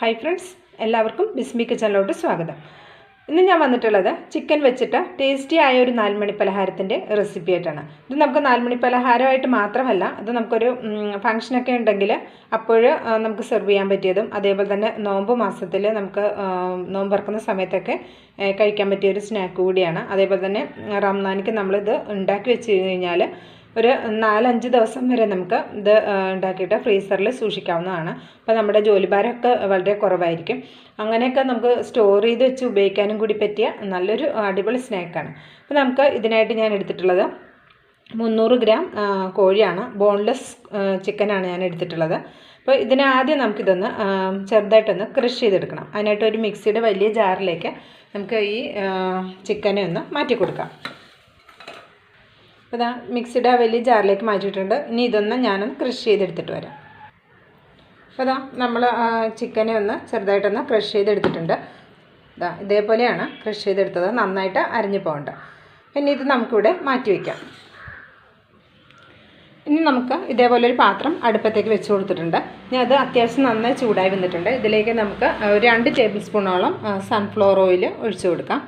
Hi friends, എല്ലാവർക്കും ബിസ്മി കിച്ചണിലോട്ട് സ്വാഗതം. ഇന്ന് ഞാൻ വന്നിട്ടുള്ളത് ചിക്കൻ വെച്ചിട്ട് ടേസ്റ്റി ആയ ഒരു 4 മണി പലഹാരത്തിൻ്റെ റെസിപ്പി ആയിട്ടാണ്. ഇത് നമുക്ക് 4 മണി പലഹാരമായിട്ട് മാത്രമല്ല, ഇത് നമുക്കൊരു ഫംഗ്ഷനൊക്കെ ഉണ്ടെങ്കിൽ അപ്പോൾ നമുക്ക് സെർവ് ചെയ്യാൻ പറ്റിയതും, അതേപോലെ തന്നെ നോമ്പ് മാസത്തിൽ നമുക്ക് നോമ്പ് തുറക്കുന്ന സമയത്തൊക്കെ കഴിക്കാൻ പറ്റിയൊരു സ്നാക്ക് കൂടിയാണ്. അതേപോലെ തന്നെ റംസാനിക്ക് നമ്മളിത് ഉണ്ടാക്കി വെച്ച് കഴിഞ്ഞാൽ ഒരു 4-5 ദിവസം വരെ നമുക്ക് ഇത് ഉണ്ടാക്കിയിട്ട് ഫ്രീസറിൽ സൂക്ഷിക്കാവുന്നതാണ്. അപ്പോൾ നമ്മുടെ ജോലിഭാരമൊക്കെ വളരെ കുറവായിരിക്കും. അങ്ങനെയൊക്കെ നമുക്ക് സ്റ്റോർ ചെയ്ത് വെച്ച് ഉപയോഗിക്കാനും കൂടി പറ്റിയ നല്ലൊരു അടിപൊളി സ്നാക്കാണ്. അപ്പോൾ നമുക്ക് ഇതിനായിട്ട് ഞാൻ എടുത്തിട്ടുള്ളത് 300 ഗ്രാം കോഴിയാണ്, ബോൺലെസ് ചിക്കനാണ് ഞാൻ എടുത്തിട്ടുള്ളത്. അപ്പോൾ ഇതിനാദ്യം നമുക്കിതൊന്ന് ചെറുതായിട്ടൊന്ന് ക്രഷ് ചെയ്തെടുക്കണം. അതിനായിട്ട് ഒരു മിക്സിയുടെ വലിയ ജാറിലേക്ക് നമുക്ക് ഈ ചിക്കനെ ഒന്ന് മാറ്റി കൊടുക്കാം. അപ്പോൾ ഇതാ മിക്സിയുടെ വലിയ ജാറിലേക്ക് മാറ്റിയിട്ടുണ്ട്. ഇനി ഇതൊന്ന് ഞാനൊന്ന് ക്രഷ് ചെയ്തെടുത്തിട്ട് വരാം. അപ്പോൾ ഇതാ നമ്മൾ ചിക്കനെ ഒന്ന് ചെറുതായിട്ടൊന്ന് ക്രഷ് ചെയ്തെടുത്തിട്ടുണ്ട്. ഇതാ ഇതേപോലെയാണ് ക്രഷ് ചെയ്തെടുത്തത്, നന്നായിട്ട് അരിഞ്ഞു പോകണ്ട. ഇനി ഇത് നമുക്കിവിടെ മാറ്റി വയ്ക്കാം. ഇനി നമുക്ക് ഇതേപോലെ ഒരു പാത്രം അടുപ്പത്തേക്ക് വെച്ച് കൊടുത്തിട്ടുണ്ട്. ഇനി അത് അത്യാവശ്യം നന്നായി ചൂടായി വന്നിട്ടുണ്ട്. ഇതിലേക്ക് നമുക്ക് 2 ടേബിൾ സ്പൂണോളം സൺഫ്ലവർ ഓയിൽ ഒഴിച്ചു കൊടുക്കാം.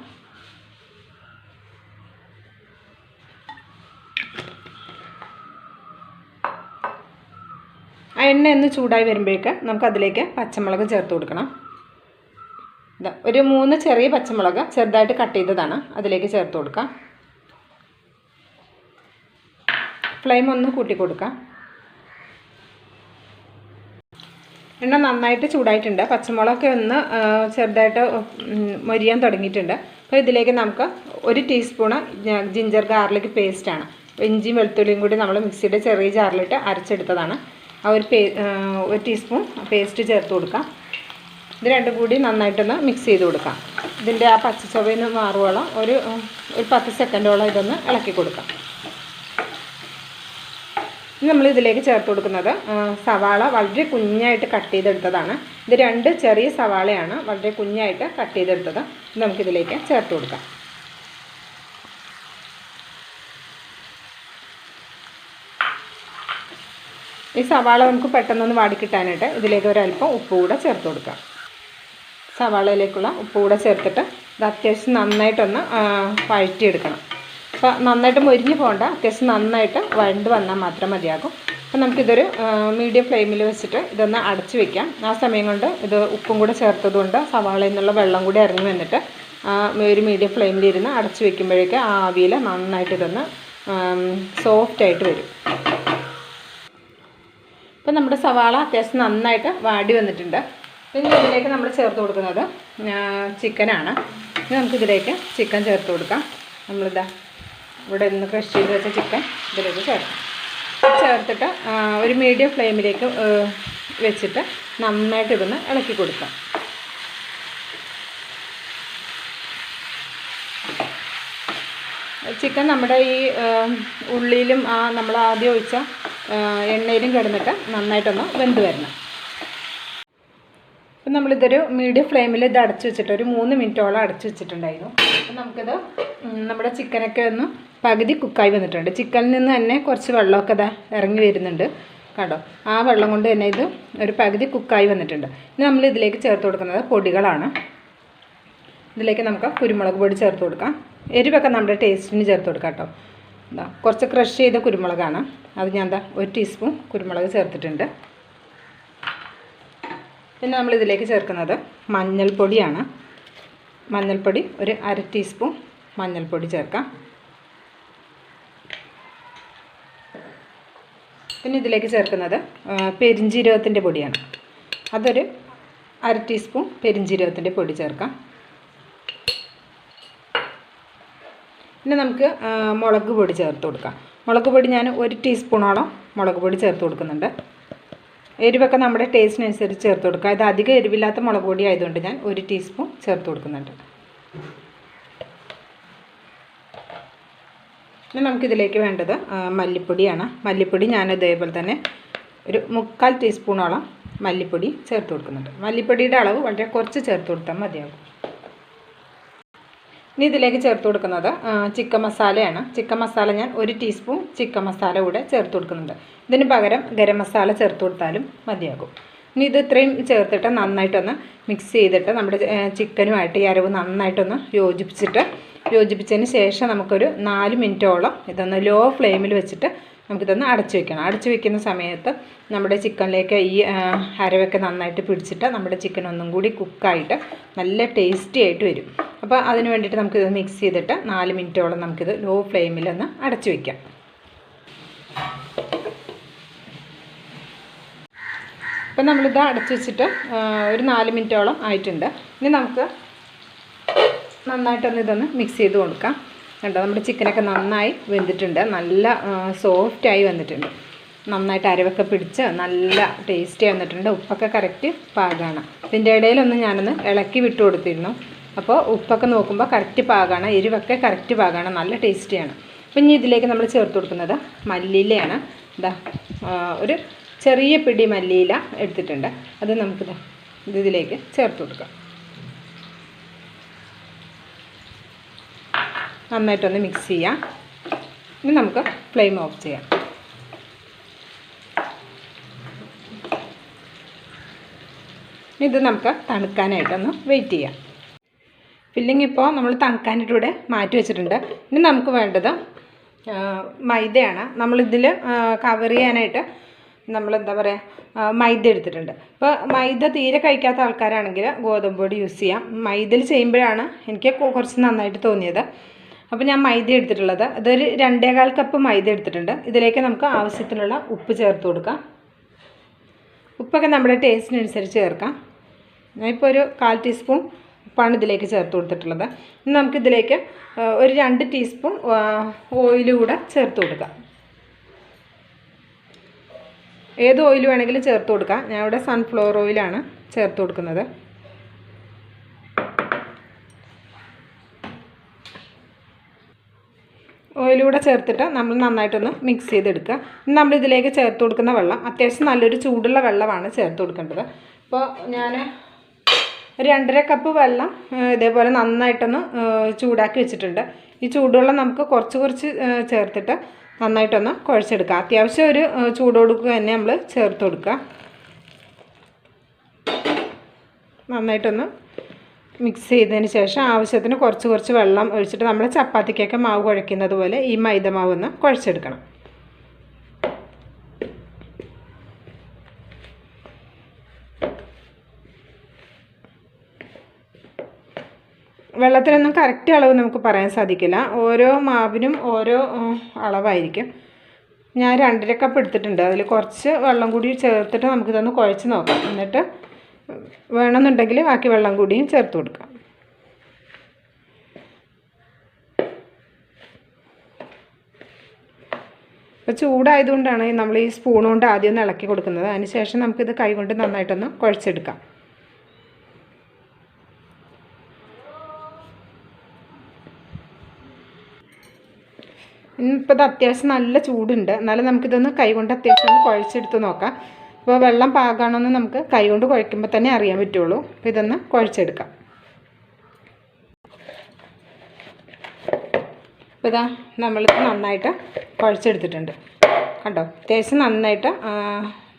ആ എണ്ണ ഒന്ന് ചൂടായി വരുമ്പോഴേക്ക് നമുക്കതിലേക്ക് പച്ചമുളക് ചേർത്ത് കൊടുക്കണം. ഇതാ ഒരു 3 ചെറിയ പച്ചമുളക് ചെറുതായിട്ട് കട്ട് ചെയ്തതാണ്, അതിലേക്ക് ചേർത്ത് കൊടുക്കാം. ഫ്ലെയിം ഒന്ന് കൂട്ടി കൊടുക്കാം. എണ്ണ നന്നായിട്ട് ചൂടായിട്ടുണ്ട്. പച്ചമുളകൊക്കെ ഒന്ന് ചെറുതായിട്ട് മൊരിയാൻ തുടങ്ങിയിട്ടുണ്ട്. അപ്പോൾ ഇതിലേക്ക് നമുക്ക് 1 ടീസ്പൂണ് ജിഞ്ചർ ഗാർലിക് പേസ്റ്റാണ്. ഇഞ്ചിയും വെളുത്തുള്ളിയും കൂടി നമ്മൾ മിക്സിയുടെ ചെറിയ ജാറിലിട്ട് അരച്ചെടുത്തതാണ്. ആ ഒരു 1 ടീസ്പൂൺ പേസ്റ്റ് ചേർത്ത് കൊടുക്കാം. ഇത് രണ്ടും കൂടി നന്നായിട്ടൊന്ന് മിക്സ് ചെയ്ത് കൊടുക്കാം. ഇതിൻ്റെ ആ പച്ചച്ചൊവയിൽ നിന്ന് മാറുവോളം ഒരു 10 സെക്കൻഡോളം ഇതൊന്ന് ഇളക്കി കൊടുക്കാം. ഇനി നമ്മൾ ഇതിലേക്ക് ചേർത്ത് കൊടുക്കുന്നത് സവാള വളരെ കുഞ്ഞായിട്ട് കട്ട് ചെയ്തെടുത്തതാണ്. ഇത് 2 ചെറിയ സവാളയാണ് വളരെ കുഞ്ഞായിട്ട് കട്ട് ചെയ്തെടുത്തത്. നമുക്കിതിലേക്ക് ചേർത്ത് കൊടുക്കാം. ഈ സവാള നമുക്ക് പെട്ടെന്നൊന്ന് വാടിക്കിട്ടാനായിട്ട് ഇതിലേക്ക് ഒരല്പം ഉപ്പ് കൂടെ ചേർത്ത് കൊടുക്കാം. സവാളയിലേക്കുള്ള ഉപ്പ് കൂടെ ചേർത്തിട്ട് ഇത് അത്യാവശ്യം നന്നായിട്ടൊന്ന് വഴറ്റിയെടുക്കണം. അപ്പോൾ നന്നായിട്ട് മൊരിഞ്ഞ് പോകണ്ട, അത്യാവശ്യം നന്നായിട്ട് വഴണ്ട് വന്നാൽ മാത്രം മതിയാകും. അപ്പോൾ നമുക്കിതൊരു മീഡിയം ഫ്ലെയിമിൽ വെച്ചിട്ട് ഇതൊന്ന് അടച്ച് വയ്ക്കാം. ആ സമയം കൊണ്ട് ഇത് ഉപ്പും കൂടെ ചേർത്തതുകൊണ്ട് സവാളയിൽ നിന്നുള്ള വെള്ളം കൂടി ഇറങ്ങി വന്നിട്ട് ഒരു മീഡിയം ഫ്ലെയിമിലിരുന്ന് അടച്ച് വയ്ക്കുമ്പോഴേക്ക് ആ ആവിയിൽ നന്നായിട്ട് ഇതൊന്ന് സോഫ്റ്റായിട്ട് വരും. അപ്പോൾ നമ്മുടെ സവാള അത്യാവശ്യം നന്നായിട്ട് വാടി വന്നിട്ടുണ്ട്. ഇനി ഇതിലേക്ക് നമ്മൾ ചേർത്ത് കൊടുക്കുന്നത് ചിക്കനാണ്. ഇനി നമുക്കിതിലേക്ക് ചിക്കൻ ചേർത്ത് കൊടുക്കാം. നമ്മളിതാ ഇവിടെ നിന്ന് ക്രഷ് ചെയ്ത് വെച്ച ചിക്കൻ ഇതിലേക്ക് ചേർത്തിട്ട് ഒരു മീഡിയം ഫ്ലെയിമിലേക്ക് വെച്ചിട്ട് നന്നായിട്ട് ഇതൊന്ന് ഇളക്കി കൊടുക്കാം. ചിക്കൻ നമ്മുടെ ഈ ഉള്ളിയിലും നമ്മൾ ആദ്യം ഒഴിച്ച എണ്ണയിലും കിടന്നിട്ട് നന്നായിട്ടൊന്ന് വെന്ത് വരണം. അപ്പം നമ്മളിതൊരു മീഡിയം ഫ്ലെയിമിൽ ഇത് അടച്ചു വെച്ചിട്ട് ഒരു 3 മിനിറ്റോളം അടച്ചു വെച്ചിട്ടുണ്ടായിരുന്നു. അപ്പം നമുക്കിത് നമ്മുടെ ചിക്കനൊക്കെ ഒന്ന് പകുതി കുക്കായി വന്നിട്ടുണ്ട്. ചിക്കനിൽ നിന്ന് തന്നെ കുറച്ച് വെള്ളമൊക്കെ ഇറങ്ങി വരുന്നുണ്ട് കേട്ടോ. ആ വെള്ളം കൊണ്ട് തന്നെ ഇത് ഒരു പകുതി കുക്കായി വന്നിട്ടുണ്ട്. ഇനി നമ്മൾ ഇതിലേക്ക് ചേർത്ത് കൊടുക്കുന്നത് പൊടികളാണ്. ഇതിലേക്ക് നമുക്ക് കുരുമുളക് പൊടി ചേർത്ത് കൊടുക്കാം. എരിവൊക്കെ നമ്മുടെ ടേസ്റ്റിന് ചേർത്ത് കൊടുക്കാം കേട്ടോ. കുറച്ച് ക്രഷ് ചെയ്ത കുരുമുളകാണ്, അത് ഞാൻ 1 ടീസ്പൂൺ കുരുമുളക് ചേർത്തിട്ടുണ്ട്. പിന്നെ നമ്മളിതിലേക്ക് ചേർക്കുന്നത് മഞ്ഞൾപ്പൊടിയാണ്. മഞ്ഞൾപ്പൊടി ഒരു 1/2 ടീസ്പൂൺ മഞ്ഞൾപ്പൊടി ചേർക്കാം. പിന്നെ ഇതിലേക്ക് ചേർക്കുന്നത് പെരിഞ്ജീരകത്തിൻ്റെ പൊടിയാണ്. അതൊരു 1/2 ടീസ്പൂൺ പെരിഞ്ജീരകത്തിൻ്റെ പൊടി ചേർക്കാം. പിന്നെ നമുക്ക് മുളക് പൊടി ചേർത്ത് കൊടുക്കാം. മുളക് പൊടി ഞാൻ 1 ടീസ്പൂണോളം മുളക് പൊടി ചേർത്ത് കൊടുക്കുന്നുണ്ട്. എരിവൊക്കെ നമ്മുടെ ടേസ്റ്റിനനുസരിച്ച് ചേർത്ത് കൊടുക്കുക. ഇത് അധികം എരിവില്ലാത്ത മുളക് പൊടി ആയതുകൊണ്ട് ഞാൻ 1 ടീസ്പൂൺ ചേർത്ത് കൊടുക്കുന്നുണ്ട്. പിന്നെ നമുക്കിതിലേക്ക് വേണ്ടത് മല്ലിപ്പൊടിയാണ്. മല്ലിപ്പൊടി ഞാൻ ഇതേപോലെ തന്നെ ഒരു 3/4 ടീസ്പൂണോളം മല്ലിപ്പൊടി ചേർത്ത് കൊടുക്കുന്നുണ്ട്. മല്ലിപ്പൊടിയുടെ അളവ് വളരെ കുറച്ച് ചേർത്ത് കൊടുത്താൽ മതിയാകും. ഇനി ഇതിലേക്ക് ചേർത്ത് കൊടുക്കുന്നത് ചിക്കൻ മസാലയാണ്. ചിക്കൻ മസാല ഞാൻ 1 ടീസ്പൂൺ ചിക്കൻ മസാല കൂടെ ചേർത്ത് കൊടുക്കുന്നുണ്ട്. ഇതിന് പകരം ഗരം മസാല ചേർത്ത് കൊടുത്താലും മതിയാകും. ഇനി ഇത് ഇത്രയും ചേർത്തിട്ട് നന്നായിട്ടൊന്ന് മിക്സ് ചെയ്തിട്ട് നമ്മുടെ ചിക്കനുമായിട്ട് ഈ അരവ് നന്നായിട്ടൊന്ന് യോജിപ്പിച്ചതിന് ശേഷം നമുക്കൊരു 4 മിനിറ്റോളം ഇതൊന്ന് ലോ ഫ്ലെയിമിൽ വെച്ചിട്ട് നമുക്കിതൊന്ന് അടച്ചു വെക്കണം. അടച്ചു വെക്കുന്ന സമയത്ത് നമ്മുടെ ചിക്കനിലേക്ക് ഈ അരവൊക്കെ നന്നായിട്ട് പിടിച്ചിട്ട് നമ്മുടെ ചിക്കൻ ഒന്നും കൂടി കുക്കായിട്ട് നല്ല ടേസ്റ്റി ആയിട്ട് വരും. അപ്പോൾ അതിന് വേണ്ടിയിട്ട് നമുക്കിത് മിക്സ് ചെയ്തിട്ട് 4 മിനിറ്റോളം നമുക്കിത് ലോ ഫ്ലെയിമിലൊന്ന് അടച്ചു വയ്ക്കാം. അപ്പോൾ നമ്മളിത് അടച്ചു വെച്ചിട്ട് ഒരു 4 മിനിറ്റോളം ആയിട്ടുണ്ട്. ഇനി നമുക്ക് നന്നായിട്ടൊന്ന് ഇതൊന്ന് മിക്സ് ചെയ്ത് കൊടുക്കാം. കണ്ടോ, നമ്മുടെ ചിക്കനൊക്കെ നന്നായി വെന്തിട്ടുണ്ട്, നല്ല സോഫ്റ്റായി വന്നിട്ടുണ്ട്, നന്നായിട്ട് അരവൊക്കെ പിടിച്ച് നല്ല ടേസ്റ്റി വന്നിട്ടുണ്ട്. ഉപ്പൊക്കെ കറക്റ്റ് പാകമാണ്. ഇതിൻ്റെ ഇടയിലൊന്ന് ഞാനൊന്ന് ഇളക്കി വിട്ടു കൊടുത്തിരുന്നു. അപ്പോൾ ഉപ്പൊക്കെ നോക്കുമ്പോൾ കറക്റ്റ് പാകമാണ്, എരിവൊക്കെ കറക്റ്റ് പാകമാണ്, നല്ല ടേസ്റ്റിയാണ്. അപ്പോൾ ഇനി ഇതിലേക്ക് നമ്മൾ ചേർത്ത് കൊടുക്കുന്നത് മല്ലിയിലയാണ്. ഇതാ ഒരു ചെറിയ പിടി മല്ലിയില എടുത്തിട്ടുണ്ട്, അത് നമുക്കിതാ ഇതിലേക്ക് ചേർത്ത് കൊടുക്കാം. നന്നായിട്ടൊന്ന് മിക്സ് ചെയ്യാം. ഇനി നമുക്ക് ഫ്ലെയിം ഓഫ് ചെയ്യാം. ഇത് നമുക്ക് തണുക്കാനായിട്ടൊന്ന് വെയിറ്റ് ചെയ്യാം. ഫില്ലിംഗ് ഇപ്പോൾ നമ്മൾ തണുക്കാനായിട്ടിവിടെ മാറ്റി വെച്ചിട്ടുണ്ട്. ഇനി നമുക്ക് വേണ്ടത് മൈദയാണ്. നമ്മളിതിൽ കവർ ചെയ്യാനായിട്ട് നമ്മളെന്താ പറയുക, മൈദ എടുത്തിട്ടുണ്ട്. ഇപ്പോൾ മൈദ തീരെ കഴിക്കാത്ത ആൾക്കാരാണെങ്കിൽ ഗോതമ്പ് പൊടി യൂസ് ചെയ്യാം. മൈദയിൽ ചെയ്യുമ്പോഴാണ് എനിക്ക് കുറച്ച് നന്നായിട്ട് തോന്നിയത്. അപ്പോൾ ഞാൻ മൈദ എടുത്തിട്ടുള്ളത് അതൊരു 2.25 കപ്പ് മൈദ എടുത്തിട്ടുണ്ട്. ഇതിലേക്ക് നമുക്ക് ആവശ്യത്തിനുള്ള ഉപ്പ് ചേർത്ത് കൊടുക്കാം. ഉപ്പൊക്കെ നമ്മുടെ ടേസ്റ്റിനനുസരിച്ച് ചേർക്കാം. ഞാനിപ്പോൾ ഒരു 1/4 ടീസ്പൂൺ ഉപ്പാണ് ഇതിലേക്ക് ചേർത്ത് കൊടുത്തിട്ടുള്ളത്. ഇനി നമുക്കിതിലേക്ക് ഒരു 2 ടീസ്പൂൺ ഓയിൽ കൂടെ ചേർത്ത് കൊടുക്കാം. ഏത് ഓയിൽ വേണമെങ്കിലും ചേർത്ത് കൊടുക്കാം. ഞാൻ ഇവിടെ സൺഫ്ലവർ ഓയിലാണ് ചേർത്ത് കൊടുക്കുന്നത്. ഓയിലൂടെ ചേർത്തിട്ട് നമ്മൾ നന്നായിട്ടൊന്ന് മിക്സ് ചെയ്തെടുക്കുക. നമ്മളിതിലേക്ക് ചേർത്ത് കൊടുക്കുന്ന വെള്ളം അത്യാവശ്യം നല്ലൊരു ചൂടുള്ള വെള്ളമാണ് ചേർത്ത് കൊടുക്കേണ്ടത്. അപ്പോൾ ഞാൻ 2.5 കപ്പ് വെള്ളം ഇതേപോലെ നന്നായിട്ടൊന്ന് ചൂടാക്കി വെച്ചിട്ടുണ്ട്. ഈ ചൂടുവെള്ളം നമുക്ക് കുറച്ച് ചേർത്തിട്ട് നന്നായിട്ടൊന്ന് കുഴച്ചെടുക്കുക. അത്യാവശ്യം ഒരു ചൂടോടുക്കുക തന്നെ നമ്മൾ ചേർത്ത് കൊടുക്കുക. നന്നായിട്ടൊന്ന് മിക്സ് ചെയ്തതിന് ശേഷം ആവശ്യത്തിന് കുറച്ച് വെള്ളം ഒഴിച്ചിട്ട് നമ്മൾ ചപ്പാത്തിക്കൊക്കെ മാവ് കുഴയ്ക്കുന്നത് പോലെ ഈ മൈദ മാവ് ഒന്ന് കുഴച്ചെടുക്കണം. വെള്ളത്തിനൊന്നും കറക്റ്റ് അളവ് നമുക്ക് പറയാൻ സാധിക്കില്ല. ഓരോ മാവിനും ഓരോ അളവായിരിക്കും. ഞാൻ 2.5 കപ്പ് എടുത്തിട്ടുണ്ട്. അതിൽ കുറച്ച് വെള്ളം കൂടി ചേർത്തിട്ട് നമുക്കിതൊന്ന് കുഴച്ച് നോക്കാം. എന്നിട്ട് വേണമെന്നുണ്ടെങ്കിൽ ബാക്കി വെള്ളം കൂടിയും ചേർത്ത് കൊടുക്കാം. അപ്പോൾ ചൂടായതുകൊണ്ടാണ് നമ്മൾ ഈ സ്പൂൺ കൊണ്ട് ആദ്യം ഒന്ന് ഇളക്കി കൊടുക്കുന്നത്. അതിനുശേഷം നമുക്കിത് കൈ കൊണ്ട് നന്നായിട്ടൊന്ന് കുഴച്ചെടുക്കാം. ഇന്നിപ്പോൾ ഇത് അത്യാവശ്യം നല്ല ചൂടുണ്ട്, എന്നാലും നമുക്കിതൊന്ന് കൈ കൊണ്ട് അത്യാവശ്യം ഒന്ന് കുഴച്ചെടുത്ത് നോക്കാം. അപ്പോൾ വെള്ളം പാകമാണെന്ന് നമുക്ക് കൈ കൊണ്ട് കുഴയ്ക്കുമ്പോൾ തന്നെ അറിയാൻ പറ്റുള്ളൂ. അപ്പോൾ ഇതൊന്ന് കുഴച്ചെടുക്കാം. അപ്പോൾ ഇതാ നമ്മളിത് നന്നായിട്ട് കുഴച്ചെടുത്തിട്ടുണ്ട്. കണ്ടോ, അത്യാവശ്യം നന്നായിട്ട്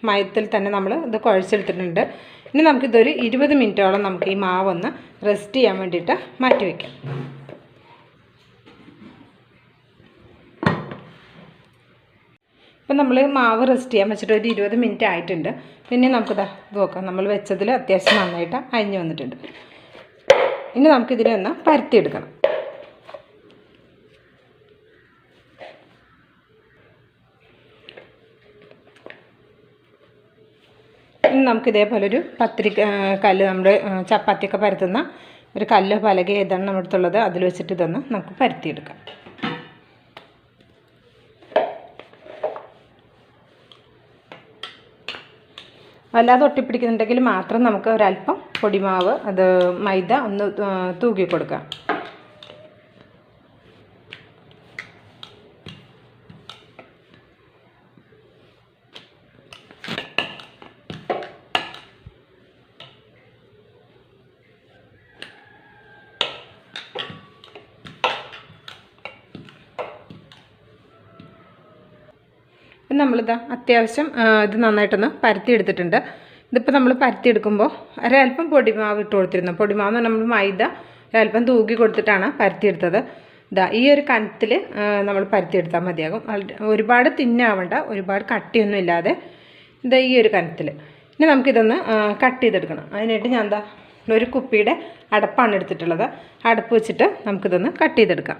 മയത്തിൽ തന്നെ നമ്മൾ ഇത് കുഴച്ചെടുത്തിട്ടുണ്ട്. ഇനി നമുക്കിതൊരു 20 മിനിറ്റോളം നമുക്ക് ഈ മാവൊന്ന് റെസ്റ്റ് ചെയ്യാൻ വേണ്ടിയിട്ട് മാറ്റി വയ്ക്കാം. അപ്പോൾ നമ്മൾ മാവ് റെസ്റ്റ് ചെയ്യാൻ വെച്ചിട്ട് ഒരു 20 മിനിറ്റ് ആയിട്ടുണ്ട്. പിന്നെ നമുക്കിതാ നോക്കാം, നമ്മൾ വെച്ചതിൽ അത്യാവശ്യം നന്നായിട്ട് അരിഞ്ഞു വന്നിട്ടുണ്ട്. ഇനി നമുക്കിതിനെ ഒന്ന് പരത്തിയെടുക്കണം. ഇനി നമുക്കിതേപോലെ ഒരു പത്തിരി കല്ല്, നമ്മുടെ ചപ്പാത്തിയൊക്കെ പരത്തുന്ന ഒരു കല്ല് പലക ഏതാണ് നമ്മുടെ അടുത്തുള്ളത് അതിൽ വെച്ചിട്ട് ഇതൊന്ന് നമുക്ക് പരത്തിയെടുക്കാം. വല്ലാതെ ഒട്ടിപ്പിടിക്കുന്നുണ്ടെങ്കിൽ മാത്രം നമുക്ക് ഒരല്പം പൊടിമാവ്, അത് മൈദ ഒന്ന് തൂക്കി കൊടുക്കാം. നമ്മളിതാ അത്യാവശ്യം ഇത് നന്നായിട്ടൊന്ന് പരത്തി എടുത്തിട്ടുണ്ട്. ഇതിപ്പോൾ നമ്മൾ പരത്തിയെടുക്കുമ്പോൾ ഒരൽപ്പം പൊടിമാവ് ഇട്ട് കൊടുത്തിരുന്നു. പൊടിമാവ് നമ്മൾ മൈദ ഒരൽപ്പം തൂക്കി കൊടുത്തിട്ടാണ് പരത്തിയെടുത്തത്. ഇതാ ഈ ഒരു കനത്തിൽ നമ്മൾ പരത്തിയെടുത്താൽ മതിയാകും. ഒരുപാട് തിന്നാവണ്ട, ഒരുപാട് കട്ടിയൊന്നും ഇല്ലാതെ ഇതാ ഈ ഒരു കനത്തിൽ. ഇനി നമുക്കിതൊന്ന് കട്ട് ചെയ്തെടുക്കണം. അതിനായിട്ട് ഞാൻ എന്താ ഒരു കുപ്പിയുടെ അടപ്പാണ് എടുത്തിട്ടുള്ളത്. അടപ്പ് വെച്ചിട്ട് നമുക്കിതൊന്ന് കട്ട് ചെയ്തെടുക്കാം.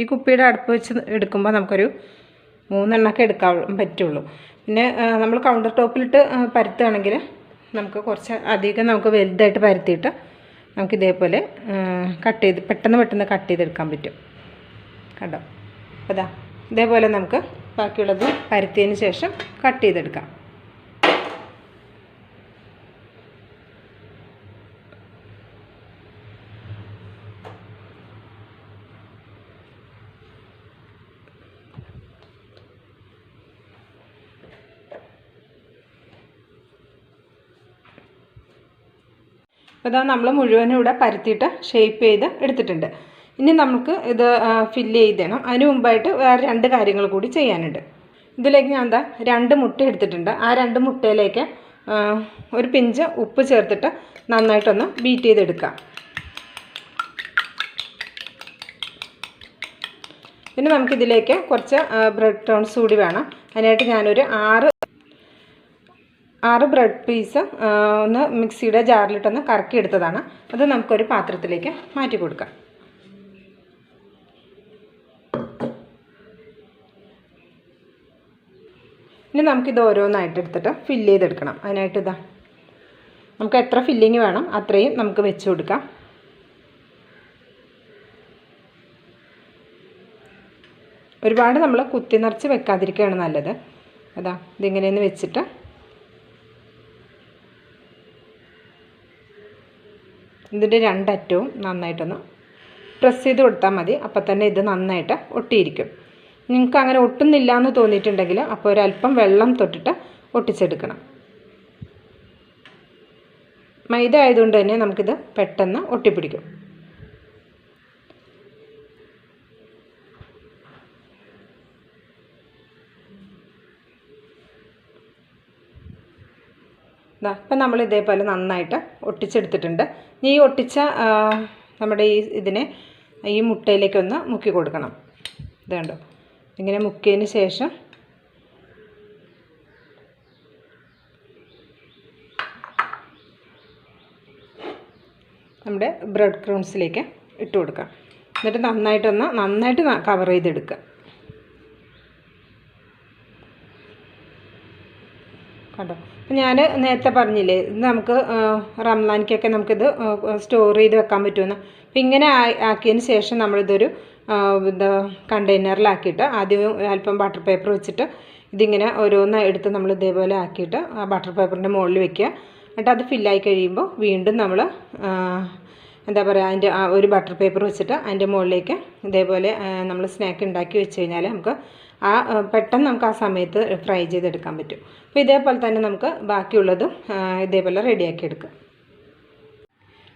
ഈ കുപ്പിയുടെ അടപ്പ് വെച്ച് എടുക്കുമ്പോൾ നമുക്കൊരു 3 എണ്ണമൊക്കെ എടുക്കാൻ പറ്റുള്ളൂ. പിന്നെ നമ്മൾ കൗണ്ടർ ടോപ്പിലിട്ട് പരത്തുകയാണെങ്കിൽ നമുക്ക് കുറച്ച് അധികം നമുക്ക് വലുതായിട്ട് പരത്തിയിട്ട് നമുക്ക് ഇതേപോലെ കട്ട് ചെയ്ത് പെട്ടെന്ന് കട്ട് ചെയ്തെടുക്കാൻ പറ്റും. കണ്ടോ? അതാ ഇതേപോലെ നമുക്ക് ബാക്കിയുള്ളത് പരത്തിയതിന് ശേഷം കട്ട് ചെയ്തെടുക്കാം. അപ്പോൾ ഇതാ നമ്മൾ മുഴുവനും ഇവിടെ പരത്തിയിട്ട് ഷേപ്പ് ചെയ്ത് എടുത്തിട്ടുണ്ട്. ഇനി നമുക്ക് ഇത് ഫില്ല് ചെയ്തണം. അതിന് മുമ്പായിട്ട് വേറെ 2 കാര്യങ്ങൾ കൂടി ചെയ്യാനുണ്ട്. ഇതിലേക്ക് ഞാൻ എന്താ 2 മുട്ട എടുത്തിട്ടുണ്ട്. ആ 2 മുട്ടയിലേക്ക് ഒരു പിഞ്ച് ഉപ്പ് ചേർത്തിട്ട് നന്നായിട്ടൊന്ന് ബീറ്റ് ചെയ്തെടുക്കാം. പിന്നെ നമുക്കിതിലേക്ക് കുറച്ച് ബ്രെഡ് ക്രംസ് കൂടി വേണം. അതിനായിട്ട് ഞാനൊരു 6 ബ്രെഡ് പീസ് ഒന്ന് മിക്സിയുടെ ജാറിലിട്ടൊന്ന് കറക്കി എടുത്തതാണ്. അത് നമുക്കൊരു പാത്രത്തിലേക്ക് മാറ്റി കൊടുക്കാം. ഇനി നമുക്കിത് ഓരോന്നായിട്ട് എടുത്തിട്ട് ഫില്ല് ചെയ്തെടുക്കണം. അതിനായിട്ട് ഇതാ നമുക്ക് എത്ര ഫില്ലിങ് വേണം അത്രയും നമുക്ക് വെച്ച് കൊടുക്കാം. ഒരുപാട് നമ്മൾ കുത്തി നിറച്ച് വെക്കാതിരിക്കുകയാണ് നല്ലത്. അതാ ഇതിങ്ങനെയൊന്ന് വെച്ചിട്ട് ഇതിൻ്റെ 2 അറ്റവും നന്നായിട്ടൊന്ന് പ്രസ് ചെയ്ത് കൊടുത്താൽ മതി. അപ്പോൾ തന്നെ ഇത് നന്നായിട്ട് ഒട്ടിയിരിക്കും. നിങ്ങൾക്ക് അങ്ങനെ ഒട്ടുന്നില്ല എന്ന് തോന്നിയിട്ടുണ്ടെങ്കിൽ അപ്പോൾ ഒരല്പം വെള്ളം തൊട്ടിട്ട് ഒട്ടിച്ചെടുക്കണം. മൈദ ആയതുകൊണ്ട് തന്നെ നമുക്കിത് പെട്ടെന്ന് ഒട്ടിപ്പിടിക്കും. ഇപ്പം നമ്മൾ ഇതേപോലെ നന്നായിട്ട് ഒട്ടിച്ചെടുത്തിട്ടുണ്ട്. ഈ ഒട്ടിച്ച നമ്മുടെ ഇതിനെ ഈ മുട്ടയിലേക്കൊന്ന് മുക്കി കൊടുക്കണം. ഇത് കണ്ടോ? ഇങ്ങനെ മുക്കിയതിന് ശേഷം നമ്മുടെ ബ്രെഡ് ക്രംസിലേക്ക് ഇട്ട് കൊടുക്കാം. എന്നിട്ട് നന്നായിട്ട് കവർ ചെയ്തെടുക്കുക. കണ്ടോ? ഞാൻ നേരത്തെ പറഞ്ഞില്ലേ ഇത് നമുക്ക് റംസാനിക്കൊക്കെ നമുക്കിത് സ്റ്റോർ ചെയ്ത് വെക്കാൻ പറ്റുമെന്ന്. അപ്പം ഇങ്ങനെ ആക്കിയതിന് ശേഷം നമ്മളിതൊരു കണ്ടെയ്നറിലാക്കിയിട്ട് ആദ്യം അല്പം ബട്ടർ പേപ്പർ വെച്ചിട്ട് ഇതിങ്ങനെ ഓരോന്ന് എടുത്ത് നമ്മൾ ഇതേപോലെ ആക്കിയിട്ട് ആ ബട്ടർ പേപ്പറിൻ്റെ മുകളിൽ വെക്കുക. എന്നിട്ട് അത് ഫില്ലായി കഴിയുമ്പോൾ വീണ്ടും നമ്മൾ എന്താ പറയുക അതിൻ്റെ ഒരു ബട്ടർ പേപ്പർ വെച്ചിട്ട് അതിൻ്റെ മുകളിലേക്ക് ഇതേപോലെ നമ്മൾ സ്നാക്ക് ഉണ്ടാക്കി വെച്ച് കഴിഞ്ഞാൽ നമുക്ക് പെട്ടെന്ന് നമുക്ക് ആ സമയത്ത് ഫ്രൈ ചെയ്തെടുക്കാൻ പറ്റും. അപ്പോൾ ഇതേപോലെ തന്നെ നമുക്ക് ബാക്കിയുള്ളതും ഇതേപോലെ റെഡിയാക്കി എടുക്കാം.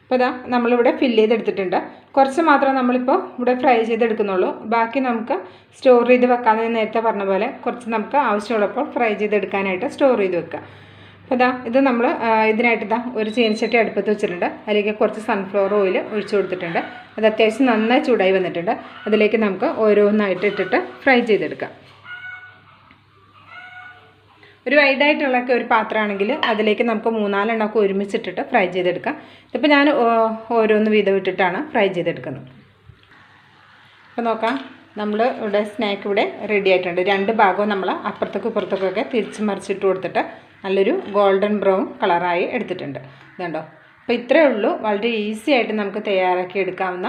അപ്പോൾ ഇതാ നമ്മളിവിടെ ഫില്ല് ചെയ്തെടുത്തിട്ടുണ്ട്. കുറച്ച് മാത്രം നമ്മളിപ്പോൾ ഇവിടെ ഫ്രൈ ചെയ്തെടുക്കുന്നുള്ളൂ. ബാക്കി നമുക്ക് സ്റ്റോർ ചെയ്ത് വെക്കാമെന്ന് നേരത്തെ പറഞ്ഞ പോലെ കുറച്ച് നമുക്ക് ആവശ്യമുള്ളപ്പോൾ ഫ്രൈ ചെയ്തെടുക്കാനായിട്ട് സ്റ്റോർ ചെയ്ത് വെക്കുക. അപ്പോൾ ഇത് നമ്മൾ ഇതിനായിട്ട് ഒരു ചീനച്ചട്ടി അടുപ്പത്ത് വെച്ചിട്ടുണ്ട്. അതിലേക്ക് കുറച്ച് സൺഫ്ലവർ ഓയിൽ ഒഴിച്ചു കൊടുത്തിട്ടുണ്ട്. അത് അത്യാവശ്യം നന്നായി ചൂടായി വന്നിട്ടുണ്ട്. അതിലേക്ക് നമുക്ക് ഓരോന്നായിട്ട് ഇട്ടിട്ട് ഫ്രൈ ചെയ്തെടുക്കാം. ഒരു വൈഡായിട്ടുള്ളൊക്കെ ഒരു പാത്രമാണെങ്കിൽ അതിലേക്ക് നമുക്ക് 3-4 എണ്ണമൊക്കെ ഒരുമിച്ചിട്ടിട്ട് ഫ്രൈ ചെയ്തെടുക്കാം. ഇതിപ്പോൾ ഞാൻ ഓരോന്ന് വീതം ഇട്ടിട്ടാണ് ഫ്രൈ ചെയ്തെടുക്കുന്നത്. അപ്പോൾ നോക്കാം, നമ്മൾ ഇവിടെ സ്നാക്ക് ഇവിടെ റെഡി ആയിട്ടുണ്ട്. 2 ഭാഗവും നമ്മൾ അപ്പുറത്തേക്കും ഇപ്പുറത്തേക്കൊക്കെ തിരിച്ച് മറിച്ചിട്ട് കൊടുത്തിട്ട് നല്ലൊരു ഗോൾഡൻ ബ്രൗൺ കളറായി എടുത്തിട്ടുണ്ട്. ഇതുണ്ടോ? അപ്പോൾ ഇത്രയേ ഉള്ളൂ. വളരെ ഈസി ആയിട്ട് നമുക്ക് തയ്യാറാക്കി എടുക്കാവുന്ന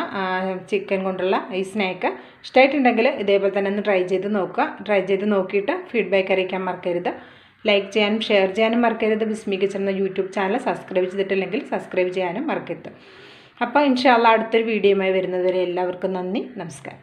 ചിക്കൻ കൊണ്ടുള്ള ഈ സ്നാക്ക്. ഇഷ്ടമായിട്ടുണ്ടെങ്കിൽ ഇതേപോലെ തന്നെ ഒന്ന് ട്രൈ ചെയ്ത് നോക്കുക. ട്രൈ ചെയ്ത് നോക്കിയിട്ട് ഫീഡ്ബാക്ക് അറിയിക്കാൻ മറക്കരുത്. ലൈക്ക് ചെയ്യാനും ഷെയർ ചെയ്യാനും മറക്കരുത്. ബിസ്മി കിച്ചൻ എന്ന യൂട്യൂബ് ചാനൽ സബ്സ്ക്രൈബ് ചെയ്തിട്ടില്ലെങ്കിൽ സബ്സ്ക്രൈബ് ചെയ്യാനും മറക്കരുത്. അപ്പോൾ ഇൻഷാ അല്ലാഹ് അടുത്തൊരു വീഡിയോയുമായി വരുന്നതുവരെ എല്ലാവർക്കും നന്ദി, നമസ്കാരം.